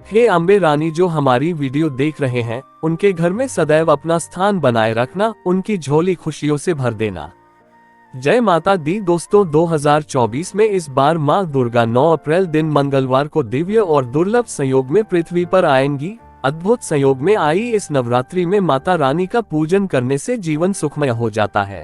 हे अम्बे रानी, जो हमारी वीडियो देख रहे हैं उनके घर में सदैव अपना स्थान बनाए रखना, उनकी झोली खुशियों से भर देना। जय माता दी। दोस्तों, 2024 में इस बार माँ दुर्गा 9 अप्रैल दिन मंगलवार को दिव्य और दुर्लभ संयोग में पृथ्वी पर आएंगी। अद्भुत संयोग में आई इस नवरात्रि में माता रानी का पूजन करने से जीवन सुखमय हो जाता है।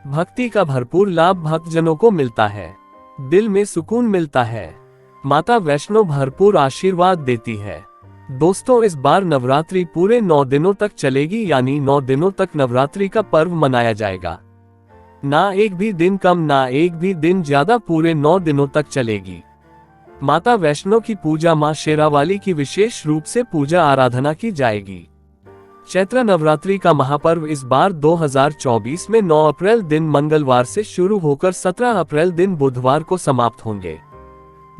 भक्ति का भरपूर लाभ भक्तजनों को मिलता है, दिल में सुकून मिलता है। माता वैष्णो भरपूर आशीर्वाद देती है। दोस्तों, इस बार नवरात्रि पूरे 9 दिनों तक चलेगी, यानी 9 दिनों तक नवरात्रि का पर्व मनाया जाएगा। ना एक भी दिन कम, ना एक भी दिन ज्यादा, पूरे 9 दिनों तक चलेगी। माता वैष्णो की पूजा मां शेरावाली की विशेष रूप से पूजा आराधना की जाएगी। चैत्र नवरात्रि का महापर्व इस बार 2024 में 9 अप्रैल दिन मंगलवार से शुरू होकर 17 अप्रैल दिन बुधवार को समाप्त होंगे।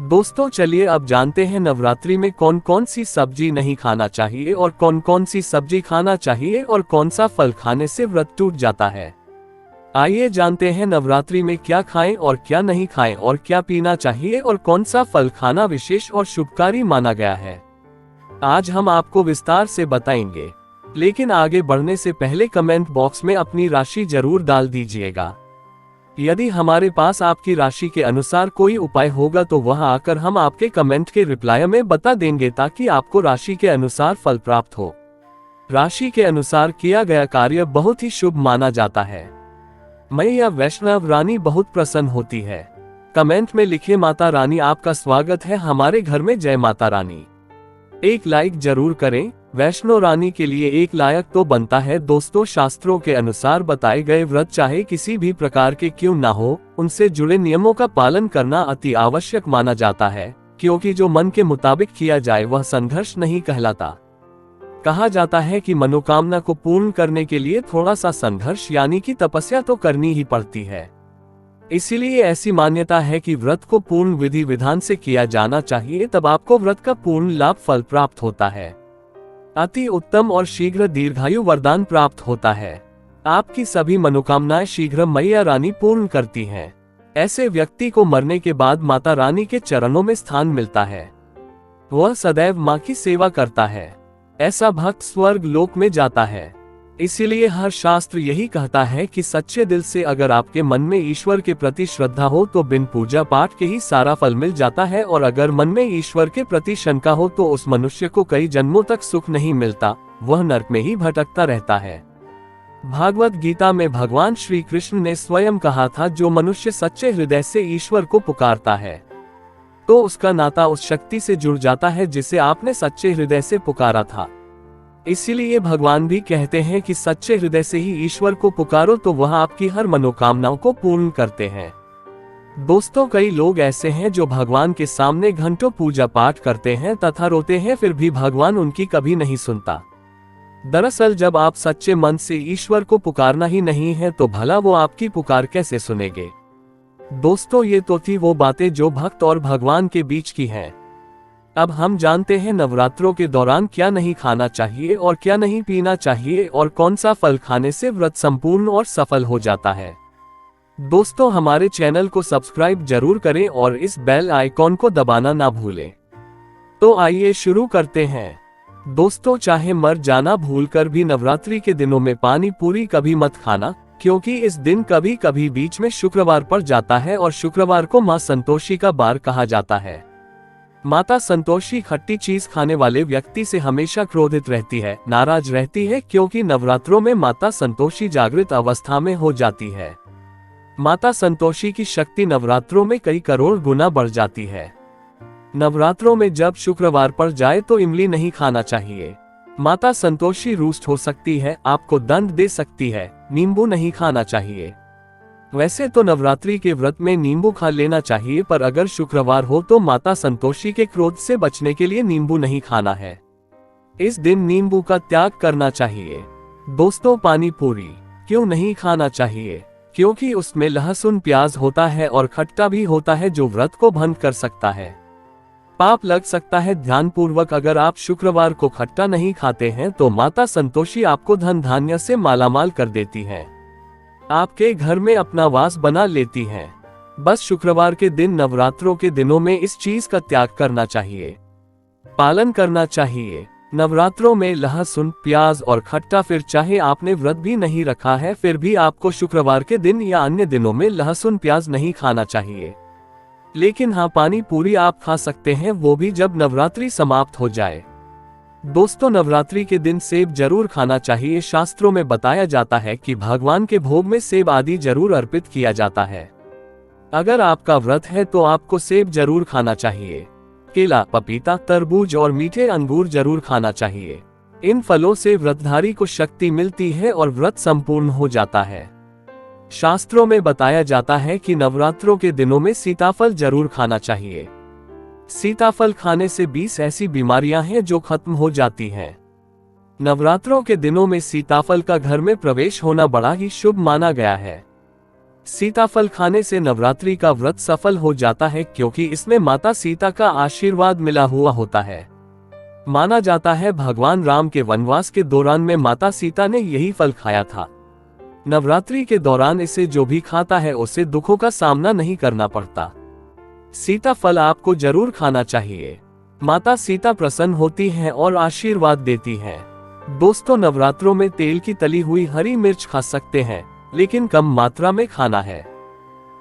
दोस्तों, चलिए अब जानते हैं नवरात्रि में कौन कौन सी सब्जी नहीं खाना चाहिए और कौन कौन सी सब्जी खाना चाहिए और कौन सा फल खाने से व्रत टूट जाता है। आइए जानते हैं नवरात्रि में क्या खाएं और क्या नहीं खाएं और क्या पीना चाहिए और कौन सा फल खाना विशेष और शुभकारी माना गया है। आज हम आपको विस्तार से बताएंगे, लेकिन आगे बढ़ने से पहले कमेंट बॉक्स में अपनी राशि जरूर डाल दीजिएगा। यदि हमारे पास आपकी राशि के अनुसार कोई उपाय होगा तो वह आकर हम आपके कमेंट के रिप्लाई में बता देंगे, ताकि आपको राशि के अनुसार फल प्राप्त हो। राशि के अनुसार किया गया कार्य बहुत ही शुभ माना जाता है। मैया वैष्णव रानी बहुत प्रसन्न होती है। कमेंट में लिखे, माता रानी आपका स्वागत है हमारे घर में, जय माता रानी। एक लाइक जरूर करें। वैष्णो रानी के लिए एक लायक तो बनता है। दोस्तों, शास्त्रों के अनुसार बताए गए व्रत चाहे किसी भी प्रकार के क्यों ना हो, उनसे जुड़े नियमों का पालन करना अति आवश्यक माना जाता है, क्योंकि जो मन के मुताबिक किया जाए वह संघर्ष नहीं कहलाता। कहा जाता है कि मनोकामना को पूर्ण करने के लिए थोड़ा सा संघर्ष यानी कि तपस्या तो करनी ही पड़ती है। इसीलिए ऐसी मान्यता है कि व्रत को पूर्ण विधि विधान से किया जाना चाहिए, तब आपको व्रत का पूर्ण लाभ फल प्राप्त होता है। अति उत्तम और शीघ्र दीर्घायु वरदान प्राप्त होता है। आपकी सभी मनोकामनाएं शीघ्र मैया रानी पूर्ण करती हैं। ऐसे व्यक्ति को मरने के बाद माता रानी के चरणों में स्थान मिलता है। वह सदैव मां की सेवा करता है। ऐसा भक्त स्वर्ग लोक में जाता है। इसीलिए हर शास्त्र यही कहता है कि सच्चे दिल से अगर आपके मन में ईश्वर के प्रति श्रद्धा हो तो बिन पूजा पाठ के ही सारा फल मिल जाता है, और अगर मन में ईश्वर के प्रति शंका हो तो उस मनुष्य को कई जन्मों तक सुख नहीं मिलता, वह नरक में ही भटकता रहता है। भागवत गीता में भगवान श्री कृष्ण ने स्वयं कहा था, जो मनुष्य सच्चे हृदय से ईश्वर को पुकारता है तो उसका नाता उस शक्ति से जुड़ जाता है जिसे आपने सच्चे हृदय से पुकारा था। इसीलिए भगवान भी कहते हैं कि सच्चे हृदय से ही ईश्वर को पुकारो तो वह आपकी हर मनोकामनाओं को पूर्ण करते हैं। दोस्तों, कई लोग ऐसे हैं जो भगवान के सामने घंटों पूजा पाठ करते हैं तथा रोते हैं, फिर भी भगवान उनकी कभी नहीं सुनता। दरअसल जब आप सच्चे मन से ईश्वर को पुकारना ही नहीं है तो भला वो आपकी पुकार कैसे सुनेंगे। दोस्तों, ये तो थी वो बातें जो भक्त और भगवान के बीच की हैं। अब हम जानते हैं नवरात्रों के दौरान क्या नहीं खाना चाहिए और क्या नहीं पीना चाहिए और कौन सा फल खाने से व्रत संपूर्ण और सफल हो जाता है। दोस्तों, हमारे चैनल को सब्सक्राइब जरूर करें और इस बेल आइकॉन को दबाना ना भूलें। तो आइए शुरू करते हैं। दोस्तों, चाहे मर जाना भूलकर भी नवरात्रि के दिनों में पानी पूरी कभी मत खाना, क्योंकि इस दिन कभी कभी बीच में शुक्रवार पड़ जाता है और शुक्रवार को मां संतोषी का बार कहा जाता है। माता संतोषी खट्टी चीज खाने वाले व्यक्ति से हमेशा क्रोधित रहती है, नाराज रहती है, क्योंकि नवरात्रों में माता संतोषी जागृत अवस्था में हो जाती है। माता संतोषी की शक्ति नवरात्रों में कई करोड़ गुना बढ़ जाती है। नवरात्रों में जब शुक्रवार पड़ जाए तो इमली नहीं खाना चाहिए। माता संतोषी रुष्ट हो सकती है, आपको दंड दे सकती है। नींबू नहीं खाना चाहिए। वैसे तो नवरात्रि के व्रत में नींबू खा लेना चाहिए, पर अगर शुक्रवार हो तो माता संतोषी के क्रोध से बचने के लिए नींबू नहीं खाना है। इस दिन नींबू का त्याग करना चाहिए। दोस्तों, पानी पूरी क्यों नहीं खाना चाहिए? क्योंकि उसमें लहसुन प्याज होता है और खट्टा भी होता है, जो व्रत को भंग कर सकता है, पाप लग सकता है। ध्यानपूर्वक अगर आप शुक्रवार को खट्टा नहीं खाते हैं तो माता संतोषी आपको धन धान्य से मालामाल कर देती है, आपके घर में अपना वास बना लेती हैं। बस शुक्रवार के दिन नवरात्रों के दिनों में इस चीज का त्याग करना चाहिए। पालन करना चाहिए। नवरात्रों में लहसुन, प्याज और खट्टा, फिर चाहे आपने व्रत भी नहीं रखा है फिर भी आपको शुक्रवार के दिन या अन्य दिनों में लहसुन प्याज नहीं खाना चाहिए। लेकिन हाँ, पानी पूरी आप खा सकते हैं, वो भी जब नवरात्रि समाप्त हो जाए। दोस्तों, नवरात्रि के दिन सेब जरूर खाना चाहिए। शास्त्रों में बताया जाता है कि भगवान के भोग में सेब आदि जरूर अर्पित किया जाता है। अगर आपका व्रत है तो आपको सेब जरूर खाना चाहिए। केला, पपीता, तरबूज और मीठे अंगूर जरूर खाना चाहिए। इन फलों से व्रतधारी को शक्ति मिलती है और व्रत संपूर्ण हो जाता है। शास्त्रों में बताया जाता है कि नवरात्रों के दिनों में सीताफल जरूर खाना चाहिए। सीताफल खाने से 20 ऐसी बीमारियां हैं जो खत्म हो जाती हैं। नवरात्रों के दिनों में सीताफल का घर में प्रवेश होना बड़ा ही शुभ माना गया है। सीताफल खाने से नवरात्रि का व्रत सफल हो जाता है, क्योंकि इसमें माता सीता का आशीर्वाद मिला हुआ होता है। माना जाता है भगवान राम के वनवास के दौरान में माता सीता ने यही फल खाया था। नवरात्रि के दौरान इसे जो भी खाता है उसे दुखों का सामना नहीं करना पड़ता। सीताफल आपको जरूर खाना चाहिए। माता सीता प्रसन्न होती हैं और आशीर्वाद देती हैं। दोस्तों, नवरात्रों में तेल की तली हुई हरी मिर्च खा सकते हैं, लेकिन कम मात्रा में खाना है।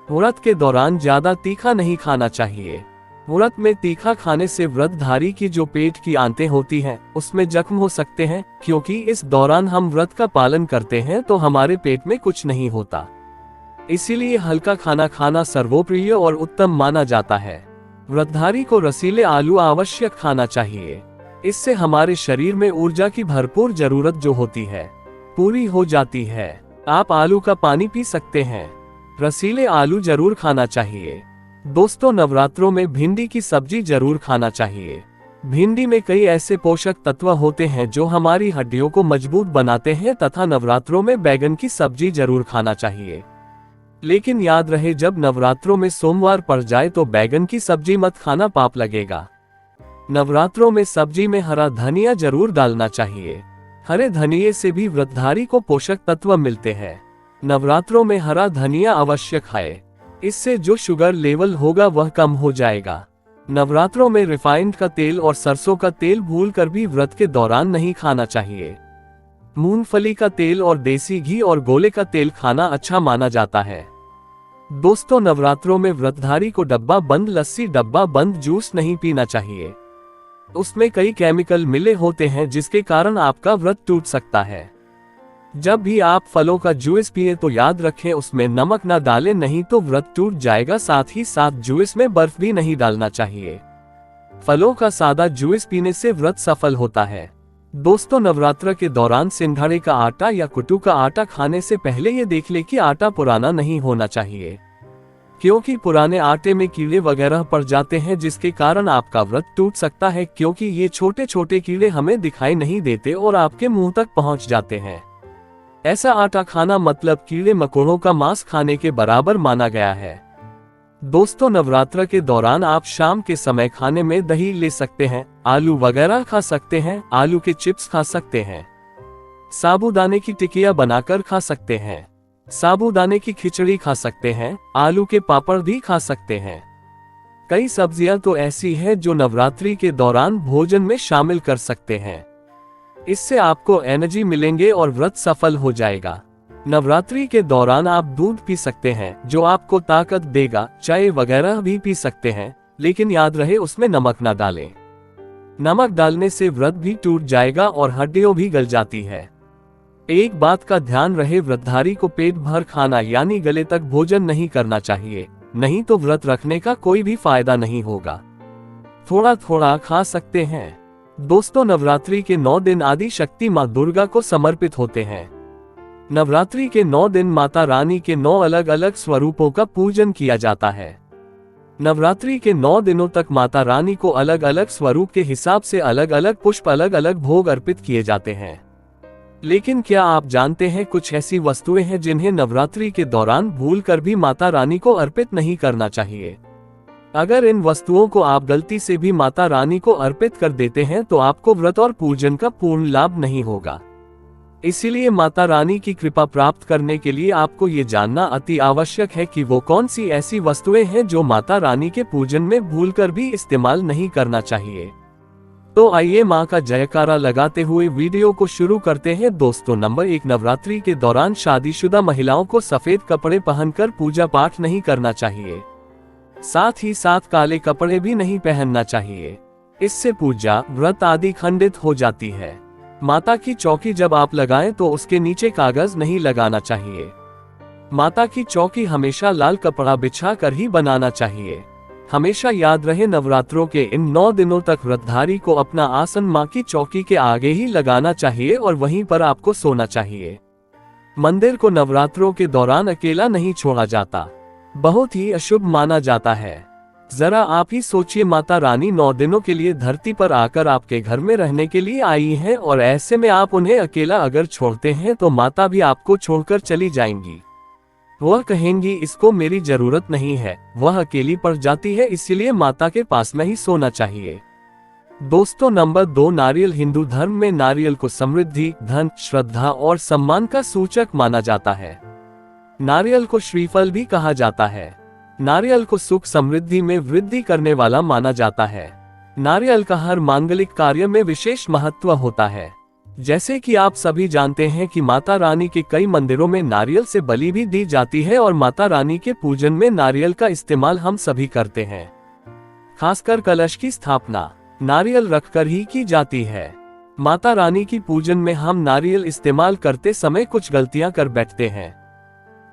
व्रत के दौरान ज्यादा तीखा नहीं खाना चाहिए। व्रत में तीखा खाने से व्रतधारी की जो पेट की आंतें होती हैं, उसमें जख्म हो सकते हैं। क्योंकि इस दौरान हम व्रत का पालन करते हैं तो हमारे पेट में कुछ नहीं होता। इसीलिए हल्का खाना खाना सर्वोप्रिय और उत्तम माना जाता है। व्रतधारी को रसीले आलू आवश्यक खाना चाहिए। इससे हमारे शरीर में ऊर्जा की भरपूर जरूरत जो होती है पूरी हो जाती है। आप आलू का पानी पी सकते हैं। रसीले आलू जरूर खाना चाहिए। दोस्तों, नवरात्रों में भिंडी की सब्जी जरूर खाना चाहिए। भिंडी में कई ऐसे पोषक तत्व होते हैं जो हमारी हड्डियों को मजबूत बनाते हैं तथा नवरात्रों में बैगन की सब्जी जरूर खाना चाहिए। लेकिन याद रहे, जब नवरात्रों में सोमवार पड़ जाए तो बैगन की सब्जी मत खाना, पाप लगेगा। नवरात्रों में सब्जी में हरा धनिया जरूर डालना चाहिए। हरे धनिये से भी व्रतधारी को पोषक तत्व मिलते हैं। नवरात्रों में हरा धनिया अवश्य खाए। इससे जो शुगर लेवल होगा वह कम हो जाएगा। नवरात्रों में रिफाइंड का तेल और सरसों का तेल भूलकर भी व्रत के दौरान नहीं खाना चाहिए। मूंगफली का तेल और देसी घी और गोले का तेल खाना अच्छा माना जाता है। दोस्तों, नवरात्रों में व्रतधारी को डब्बा बंद लस्सी, डब्बा बंद जूस नहीं पीना चाहिए। उसमें कई केमिकल मिले होते हैं जिसके कारण आपका व्रत टूट सकता है। जब भी आप फलों का जूस पिए तो याद रखें उसमें नमक न डालें, नहीं तो व्रत टूट जाएगा। साथ ही साथ जूस में बर्फ भी नहीं डालना चाहिए। फलों का सादा जूस पीने से व्रत सफल होता है। दोस्तों, नवरात्र के दौरान सिंघाड़े का आटा या कुट्टू का आटा खाने से पहले ये देख ले कि आटा पुराना नहीं होना चाहिए, क्योंकि पुराने आटे में कीड़े वगैरह पड़ जाते हैं जिसके कारण आपका व्रत टूट सकता है। क्योंकि ये छोटे छोटे कीड़े हमें दिखाई नहीं देते और आपके मुंह तक पहुंच जाते हैं। ऐसा आटा खाना मतलब कीड़े मकोड़ों का मांस खाने के बराबर माना गया है। दोस्तों, नवरात्र के दौरान आप शाम के समय खाने में दही ले सकते हैं, आलू वगैरह खा सकते हैं, आलू के चिप्स खा सकते हैं, साबूदाने की टिकिया बनाकर खा सकते हैं, साबूदाने की खिचड़ी खा सकते हैं, आलू के पापड़ भी खा सकते हैं। कई सब्जियां तो ऐसी हैं जो नवरात्रि के दौरान भोजन में शामिल कर सकते हैं। इससे आपको एनर्जी मिलेंगे और व्रत सफल हो जाएगा। नवरात्रि के दौरान आप दूध पी सकते हैं जो आपको ताकत देगा। चाय वगैरह भी पी सकते हैं, लेकिन याद रहे उसमें नमक ना डालें। नमक डालने से व्रत भी टूट जाएगा और हड्डियां भी गल जाती है। एक बात का ध्यान रहे, व्रतधारी को पेट भर खाना यानी गले तक भोजन नहीं करना चाहिए, नहीं तो व्रत रखने का कोई भी फायदा नहीं होगा। थोड़ा थोड़ा खा सकते हैं। दोस्तों, नवरात्रि के 9 दिन आदि शक्ति माँ दुर्गा को समर्पित होते हैं। नवरात्रि के 9 दिन माता रानी के 9 अलग अलग स्वरूपों का पूजन किया जाता है। नवरात्रि के 9 दिनों तक माता रानी को अलग अलग स्वरूप के हिसाब से अलग अलग पुष्प, अलग अलग भोग अर्पित किए जाते हैं। लेकिन क्या आप जानते हैं, कुछ ऐसी वस्तुएं हैं जिन्हें नवरात्रि के दौरान भूलकर भी माता रानी को अर्पित नहीं करना चाहिए। अगर इन वस्तुओं को आप गलती से भी माता रानी को अर्पित कर देते हैं तो आपको व्रत और पूजन का पूर्ण लाभ नहीं होगा। इसीलिए माता रानी की कृपा प्राप्त करने के लिए आपको ये जानना अति आवश्यक है कि वो कौन सी ऐसी वस्तुएं हैं जो माता रानी के पूजन में भूलकर भी इस्तेमाल नहीं करना चाहिए। तो आइए मां का जयकारा लगाते हुए वीडियो को शुरू करते हैं। दोस्तों, नंबर 1, नवरात्रि के दौरान शादीशुदा महिलाओं को सफेद कपड़े पहनकर पूजा पाठ नहीं करना चाहिए। साथ ही साथ काले कपड़े भी नहीं पहनना चाहिए। इससे पूजा, व्रत आदि खंडित हो जाती है। माता की चौकी जब आप लगाएं तो उसके नीचे कागज नहीं लगाना चाहिए। माता की चौकी हमेशा लाल कपड़ा बिछा कर ही बनाना चाहिए। हमेशा याद रहे, नवरात्रों के इन 9 दिनों तक व्रतधारी को अपना आसन मां की चौकी के आगे ही लगाना चाहिए और वहीं पर आपको सोना चाहिए। मंदिर को नवरात्रों के दौरान अकेला नहीं छोड़ा जाता, बहुत ही अशुभ माना जाता है। जरा आप ही सोचिए, माता रानी 9 दिनों के लिए धरती पर आकर आपके घर में रहने के लिए आई हैं और ऐसे में आप उन्हें अकेला अगर छोड़ते हैं तो माता भी आपको छोड़कर चली जाएंगी। वह कहेंगी इसको मेरी जरूरत नहीं है, वह अकेली पड़ जाती है, इसीलिए माता के पास में ही सोना चाहिए। दोस्तों, नंबर 2, नारियल। हिंदू धर्म में नारियल को समृद्धि, धन, श्रद्धा और सम्मान का सूचक माना जाता है। नारियल को श्रीफल भी कहा जाता है। नारियल को सुख समृद्धि में वृद्धि करने वाला माना जाता है। नारियल का हर मांगलिक कार्य में विशेष महत्व होता है। जैसे कि आप सभी जानते हैं कि माता रानी के कई मंदिरों में नारियल से बलि भी दी जाती है और माता रानी के पूजन में नारियल का इस्तेमाल हम सभी करते हैं। खासकर कलश की स्थापना नारियल रखकर ही की जाती है। माता रानी की पूजन में हम नारियल इस्तेमाल करते समय कुछ गलतियां कर बैठते हैं।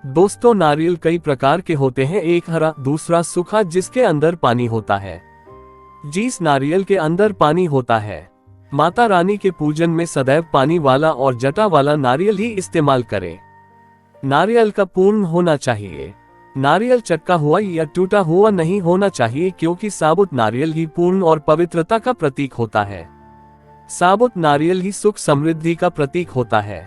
दोस्तों, नारियल कई प्रकार के होते हैं। एक हरा, दूसरा सूखा जिसके अंदर पानी होता है। जिस नारियल के अंदर पानी होता है। माता रानी के पूजन में सदैव पानी वाला और जटा वाला नारियल ही इस्तेमाल करें। नारियल का पूर्ण होना चाहिए। नारियल चटका हुआ या टूटा हुआ नहीं होना चाहिए, क्योंकि साबुत नारियल ही पूर्ण और पवित्रता का प्रतीक होता है। साबुत नारियल ही सुख समृद्धि का प्रतीक होता है।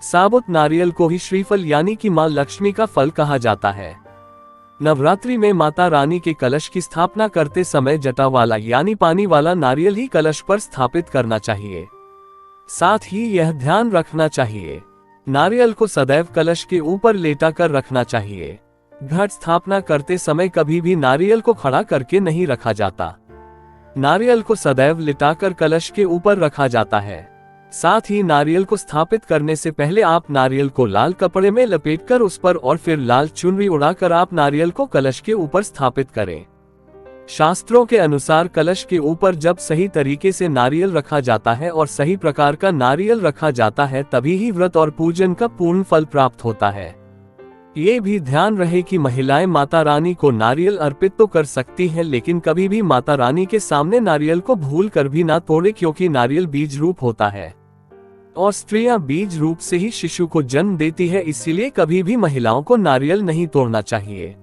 साबुत नारियल को ही श्रीफल यानी कि मां लक्ष्मी का फल कहा जाता है। नवरात्रि में माता रानी के कलश की स्थापना करते समय जटा वाला यानी पानी वाला नारियल ही कलश पर स्थापित करना चाहिए। साथ ही यह ध्यान रखना चाहिए, नारियल को सदैव कलश के ऊपर लेटा कर रखना चाहिए। घट स्थापना करते समय कभी भी नारियल को खड़ा करके नहीं रखा जाता। नारियल को सदैव लिटाकर कलश के ऊपर रखा जाता है। साथ ही नारियल को स्थापित करने से पहले आप नारियल को लाल कपड़े में लपेटकर उस पर और फिर लाल चुनरी उड़ाकर आप नारियल को कलश के ऊपर स्थापित करें। शास्त्रों के अनुसार कलश के ऊपर जब सही तरीके से नारियल रखा जाता है और सही प्रकार का नारियल रखा जाता है, तभी ही व्रत और पूजन का पूर्ण फल प्राप्त होता है। ये भी ध्यान रहे कि महिलाएं माता रानी को नारियल अर्पित तो कर सकती हैं, लेकिन कभी भी माता रानी के सामने नारियल को भूल कर भी ना तोड़े, क्योंकि नारियल बीज रूप होता है और स्त्रियां बीज रूप से ही शिशु को जन्म देती है, इसीलिए कभी भी महिलाओं को नारियल नहीं तोड़ना चाहिए।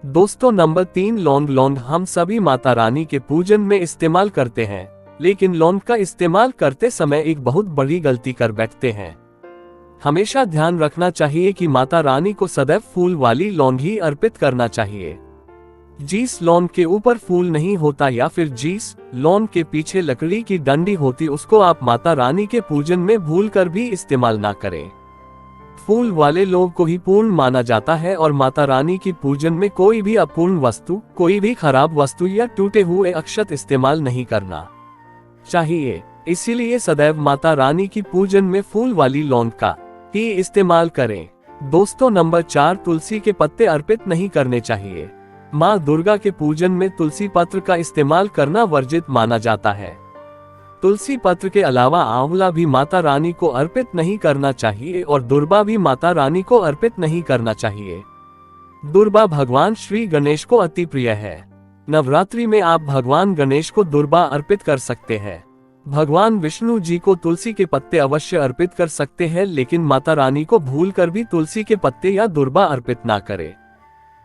दोस्तों, नंबर 3, लौंग। लौंग हम सभी माता रानी के पूजन में इस्तेमाल करते हैं, लेकिन लौंग का इस्तेमाल करते समय एक बहुत बड़ी गलती कर बैठते हैं। हमेशा ध्यान रखना चाहिए कि माता रानी को सदैव फूल वाली लौंग ही अर्पित करना चाहिए। जिस लौंग के ऊपर फूल नहीं होता या फिर जिस लौंग के पीछे लकड़ी की डंडी होती, उसको आप माता रानी के पूजन में भूल कर भी इस्तेमाल ना करें। फूल वाले लौंग को ही पूर्ण माना जाता है और माता रानी की पूजन में कोई भी अपूर्ण वस्तु, कोई भी खराब वस्तु या टूटे हुए अक्षत इस्तेमाल नहीं करना चाहिए। इसीलिए सदैव माता रानी की पूजन में फूल वाली लौंग का ही इस्तेमाल करें। दोस्तों, नंबर 4, तुलसी के पत्ते अर्पित नहीं करने चाहिए। माँ दुर्गा के पूजन में तुलसी पत्र का इस्तेमाल करना वर्जित माना जाता है। तुलसी पत्र के अलावा आंवला भी माता रानी को अर्पित नहीं करना चाहिए और दुर्बा भी माता रानी को अर्पित नहीं करना चाहिए। दुर्बा भगवान श्री गणेश को अति प्रिय है। नवरात्रि में आप भगवान गणेश को दुर्बा अर्पित कर सकते हैं। भगवान विष्णु जी को तुलसी के पत्ते अवश्य अर्पित कर सकते हैं, लेकिन माता रानी को भूलकर भी तुलसी के पत्ते या दुर्बा अर्पित ना करें।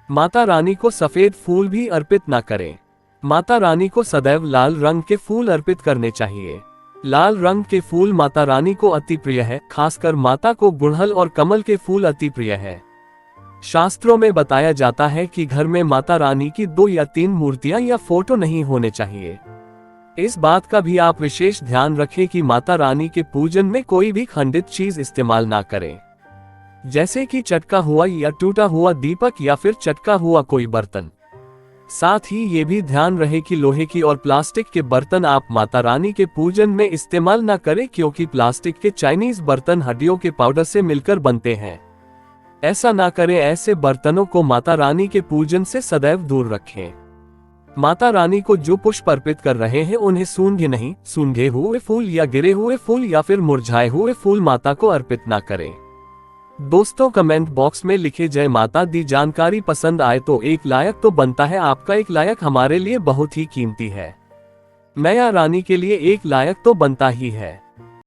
माता रानी को सफेद फूल भी अर्पित ना करें। माता रानी को सदैव लाल रंग के फूल अर्पित करने चाहिए। लाल रंग के फूल माता रानी को अति प्रिय है। खासकर माता को गुड़हल और कमल के फूल अति प्रिय है। शास्त्रों में बताया जाता है कि घर में माता रानी की 2 या 3 मूर्तियां या फोटो नहीं होने चाहिए। इस बात का भी आप विशेष ध्यान रखें कि माता रानी के पूजन में कोई भी खंडित चीज इस्तेमाल ना करें, जैसे कि चटका हुआ या टूटा हुआ दीपक या फिर चटका हुआ कोई बर्तन। साथ ही ये भी ध्यान रहे कि लोहे की और प्लास्टिक के बर्तन आप माता रानी के पूजन में इस्तेमाल न करें, क्योंकि प्लास्टिक के चाइनीज बर्तन हड्डियों के पाउडर से मिलकर बनते हैं। ऐसा ना करें, ऐसे बर्तनों को माता रानी के पूजन से सदैव दूर रखें। माता रानी को जो पुष्प अर्पित कर रहे हैं उन्हें सूंघे नहीं, सूंघे हुए फूल या गिरे हुए फूल या फिर मुरझाए हुए फूल माता को अर्पित ना करें। दोस्तों, कमेंट बॉक्स में लिखे जय माता दी। जानकारी पसंद आए तो एक लाइक तो बनता है, आपका एक लाइक हमारे लिए बहुत ही कीमती है। मैया रानी के लिए एक लाइक तो बनता ही है।